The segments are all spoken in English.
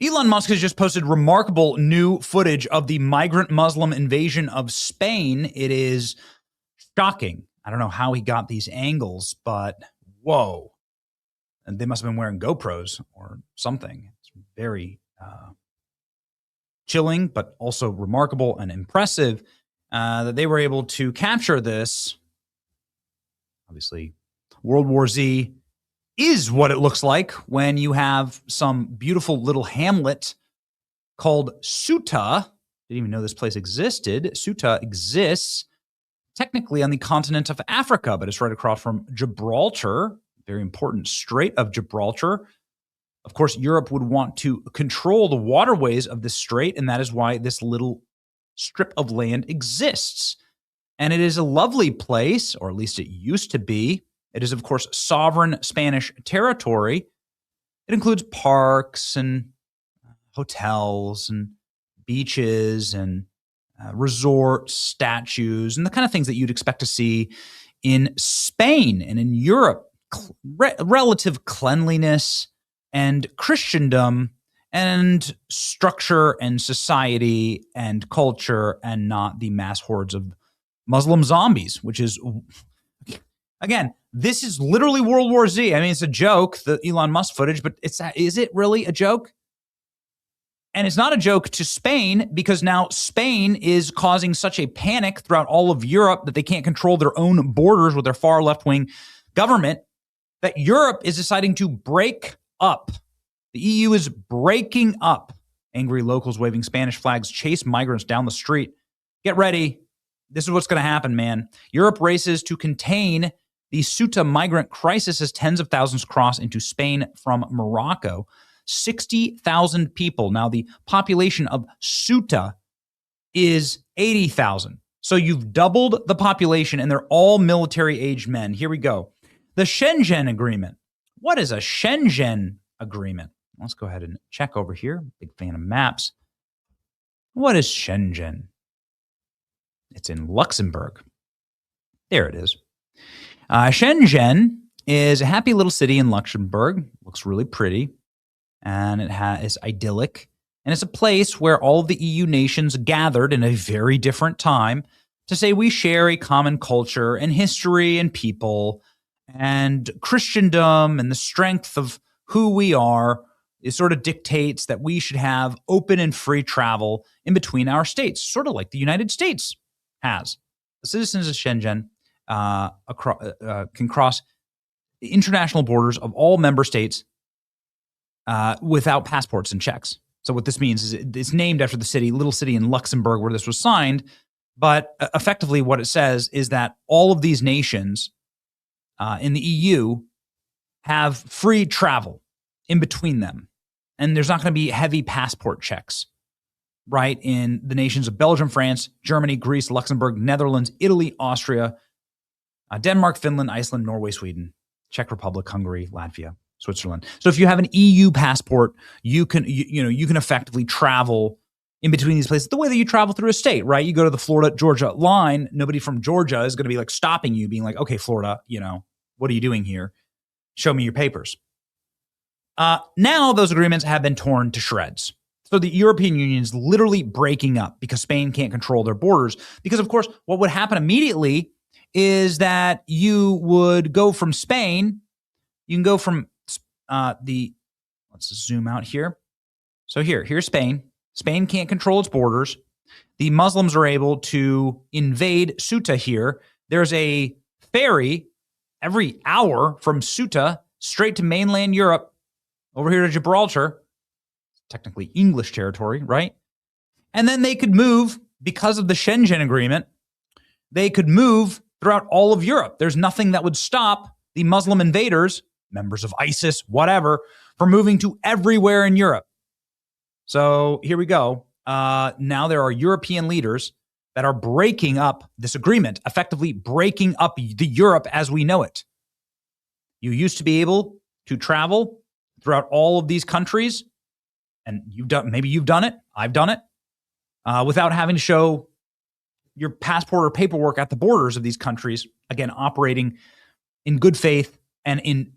Elon Musk has just posted remarkable new footage of the migrant Muslim invasion of Spain. It is shocking. I don't know how he got these angles, but whoa. And they must have been wearing GoPros or something. It's very chilling, but also remarkable and impressive that they were able to capture this. Obviously, World War Z is what it looks like when you have some beautiful little hamlet called Ceuta. Didn't even know this place existed. Ceuta exists technically on the continent of Africa, but it's right across from Gibraltar, very important Strait of Gibraltar. Of course, Europe would want to control the waterways of this strait, and that is why this little strip of land exists. And it is a lovely place, or at least it used to be. It is, of course, sovereign Spanish territory. It includes parks and hotels and beaches and resorts, statues, and the kind of things that you'd expect to see in Spain and in Europe. Relative cleanliness and Christendom and structure and society and culture, and not the mass hordes of Muslim zombies, which is, again, this is literally World War Z. I mean, it's a joke, the Elon Musk footage, but is it really a joke? And it's not a joke to Spain, because now Spain is causing such a panic throughout all of Europe that they can't control their own borders with their far left-wing government, that Europe is deciding to break up. The EU is breaking up. Angry locals waving Spanish flags chase migrants down the street. Get ready. This is what's going to happen, man. Europe races to contain the Ceuta migrant crisis as tens of thousands cross into Spain from Morocco. 60,000 people. Now, the population of Ceuta is 80,000. So you've doubled the population, and they're all military-aged men. Here we go. The Schengen Agreement. What is a Schengen Agreement? Let's go ahead and check over here. Big fan of maps. What is Schengen? It's in Luxembourg. There it is. Schengen is a happy little city in Luxembourg. Looks really pretty. And it's idyllic. And it's a place where all of the EU nations gathered in a very different time to say we share a common culture and history and people and Christendom, and the strength of who we are. It sort of dictates that we should have open and free travel in between our states, sort of like the United States has. The citizens of Schengen can cross the international borders of all member states without passports and checks. So what this means is it's named after the little city in Luxembourg where this was signed. But effectively what it says is that all of these nations in the EU have free travel in between them. And there's not going to be heavy passport checks, right? In the nations of Belgium, France, Germany, Greece, Luxembourg, Netherlands, Italy, Austria, Denmark, Finland, Iceland, Norway, Sweden, Czech Republic, Hungary, Latvia, Switzerland. So if you have an EU passport, you can effectively travel in between these places the way that you travel through a state, right? You go to the Florida-Georgia line, nobody from Georgia is going to be like stopping you, being like, okay, Florida, what are you doing here? Show me your papers. Now those agreements have been torn to shreds. So the European Union is literally breaking up because Spain can't control their borders. Because, of course, what would happen immediately is that you would go from Spain. You can go from let's zoom out here. So here's Spain. Spain can't control its borders. The Muslims are able to invade Ceuta here. There's a ferry every hour from Ceuta straight to mainland Europe over here to Gibraltar, technically English territory, right? And then they could move, because of the Schengen Agreement, they could move throughout all of Europe. There's nothing that would stop the Muslim invaders, members of ISIS, whatever, from moving to everywhere in Europe. So here we go. Now there are European leaders that are breaking up this agreement, effectively breaking up the Europe as we know it. You used to be able to travel throughout all of these countries, and maybe you've done it, I've done it, without having to show your passport or paperwork at the borders of these countries, again, operating in good faith and in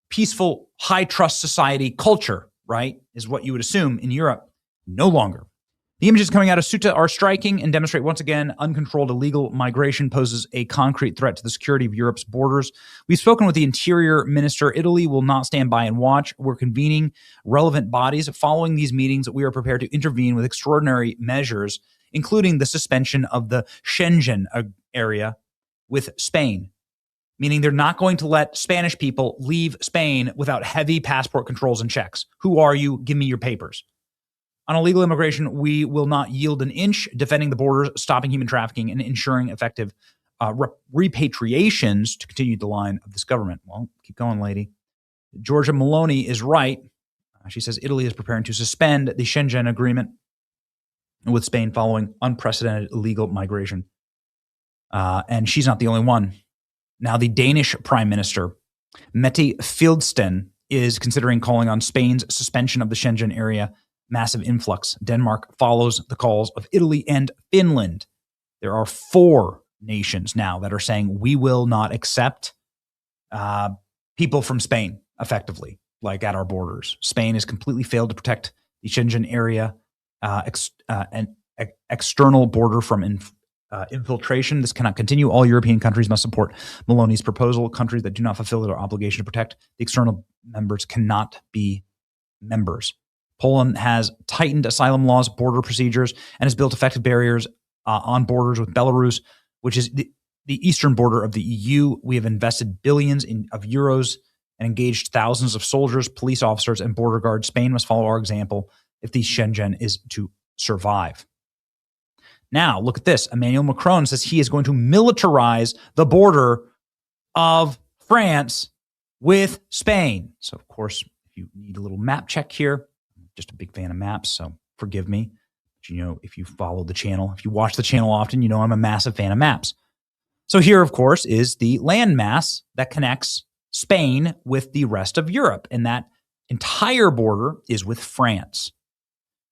peaceful, high-trust society culture right, is what you would assume in Europe. No longer. The images coming out of Ceuta are striking and demonstrate once again uncontrolled illegal migration poses a concrete threat to the security of Europe's borders. We've spoken with the Interior Minister. Italy will not stand by and watch. We're convening relevant bodies. Following these meetings, we are prepared to intervene with extraordinary measures, including the suspension of the Schengen area with Spain, meaning they're not going to let Spanish people leave Spain without heavy passport controls and checks. Who are you? Give me your papers. On illegal immigration, we will not yield an inch, defending the borders, stopping human trafficking, and ensuring effective repatriations to continue the line of this government. Well, keep going, lady. Giorgia Meloni is right. She says Italy is preparing to suspend the Schengen agreement with Spain following unprecedented illegal migration. And she's not the only one. Now, the Danish Prime Minister, Mette Frederiksen, is considering calling on Spain's suspension of the Schengen area massive influx. Denmark follows the calls of Italy and Finland. There are 4 nations now that are saying we will not accept people from Spain effectively, like at our borders. Spain has completely failed to protect the Schengen area and external border from infiltration. This cannot continue. All European countries must support Meloni's proposal. Countries that do not fulfill their obligation to protect the external members cannot be members. Poland has tightened asylum laws, border procedures, and has built effective barriers on borders with Belarus, which is the eastern border of the EU. We have invested billions of euros and engaged thousands of soldiers, police officers, and border guards. Spain must follow our example if the Schengen is to survive. Now, look at this. Emmanuel Macron says he is going to militarize the border of France with Spain. So, of course, if you need a little map check here, just a big fan of maps, so forgive me. But you know, if you follow the channel, if you watch the channel often, you know I'm a massive fan of maps. So here, of course, is the landmass that connects Spain with the rest of Europe, and that entire border is with France.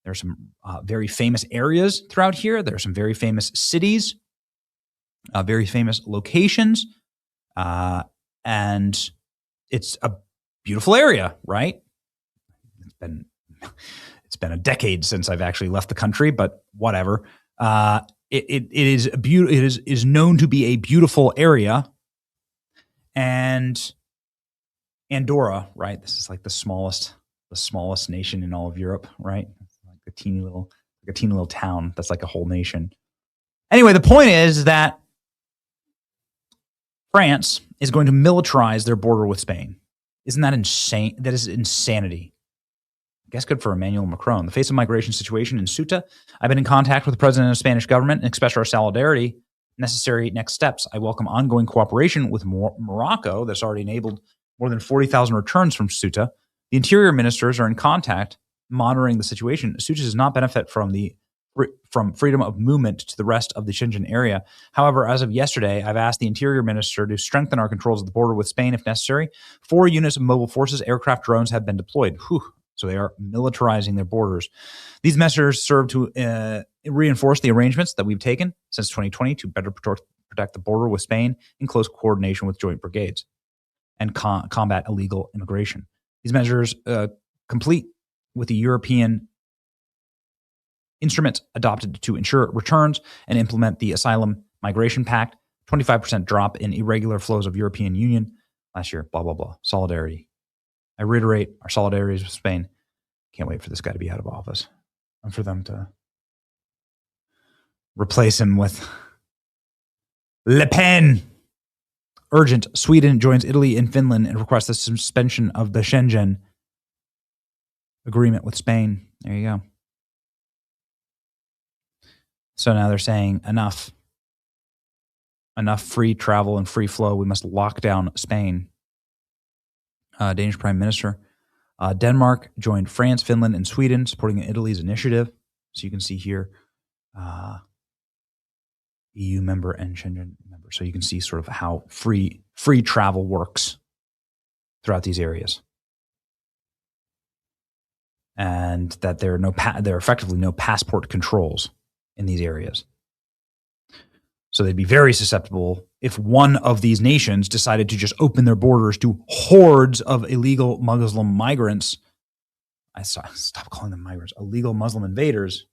There are some very famous areas throughout here. There are some very famous cities, very famous locations, and it's a beautiful area, right? It's been a decade since I've actually left the country, but whatever. It is known to be a beautiful area. And Andorra, right? This is like the smallest nation in all of Europe, right? It's like a teeny little town that's like a whole nation. Anyway, the point is that France is going to militarize their border with Spain. Isn't that insane? That is insanity. I guess good for Emmanuel Macron. In the face of migration situation in Ceuta, I've been in contact with the president of the Spanish government and expressed our solidarity. Necessary next steps. I welcome ongoing cooperation with Morocco that's already enabled more than 40,000 returns from Ceuta. The interior ministers are in contact, monitoring the situation. Ceuta does not benefit from freedom of movement to the rest of the Schengen area. However, as of yesterday, I've asked the interior minister to strengthen our controls of the border with Spain if necessary. 4 units of mobile forces, aircraft, drones have been deployed. So they are militarizing their borders. These measures serve to reinforce the arrangements that we've taken since 2020 to better protect the border with Spain in close coordination with joint brigades and combat illegal immigration. These measures complete with the European instruments adopted to ensure returns and implement the Asylum Migration Pact, 25% drop in irregular flows of European Union last year, blah, blah, blah. Solidarity. I reiterate our solidarities with Spain. Can't wait for this guy to be out of office and for them to replace him with Le Pen. Urgent. Sweden joins Italy and Finland and requests the suspension of the Schengen agreement with Spain. There you go. So now they're saying enough free travel and free flow. We must lock down Spain. Danish Prime Minister. Denmark joined France, Finland, and Sweden, supporting Italy's initiative. So you can see here, EU member and Schengen member. So you can see sort of how free travel works throughout these areas, and that there are effectively no passport controls in these areas. So they'd be very susceptible if one of these nations decided to just open their borders to hordes of illegal Muslim migrants stop calling them migrants, illegal Muslim invaders,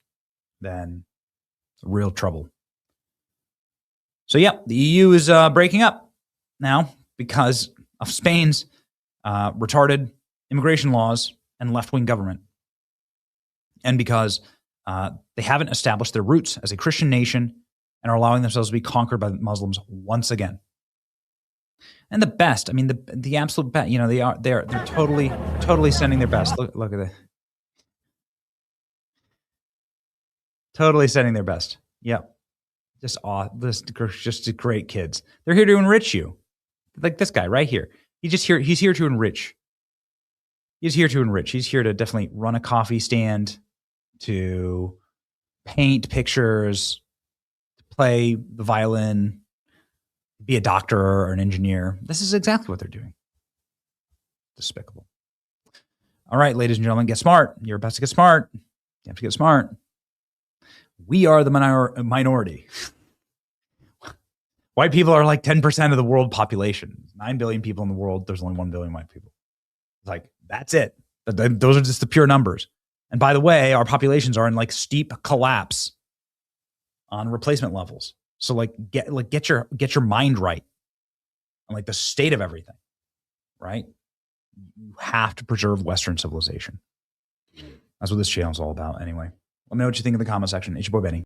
then real trouble. So, yeah, the EU is breaking up now because of Spain's retarded immigration laws and left-wing government, and because they haven't established their roots as a Christian nation and are allowing themselves to be conquered by Muslims once again. And the best, I mean, the absolute best, they're totally sending their best. Look at that. Totally sending their best. Yep. Just great kids. They're here to enrich you. Like this guy right here. He's here to enrich. He's here to enrich. He's here to definitely run a coffee stand, to paint pictures, to play the violin, be a doctor or an engineer. This is exactly what they're doing. Despicable. All right, ladies and gentlemen, get smart. You're about to get smart. You have to get smart. We are the minority. White people are like 10% of the world population. 9 billion people in the world. There's only 1 billion white people. Like, that's it. Those are just the pure numbers. And by the way, our populations are in like steep collapse on replacement levels. So get your mind right on like the state of everything, right? You have to preserve Western civilization. That's what this channel is all about anyway. Let me know what you think in the comment section. It's your boy Benny.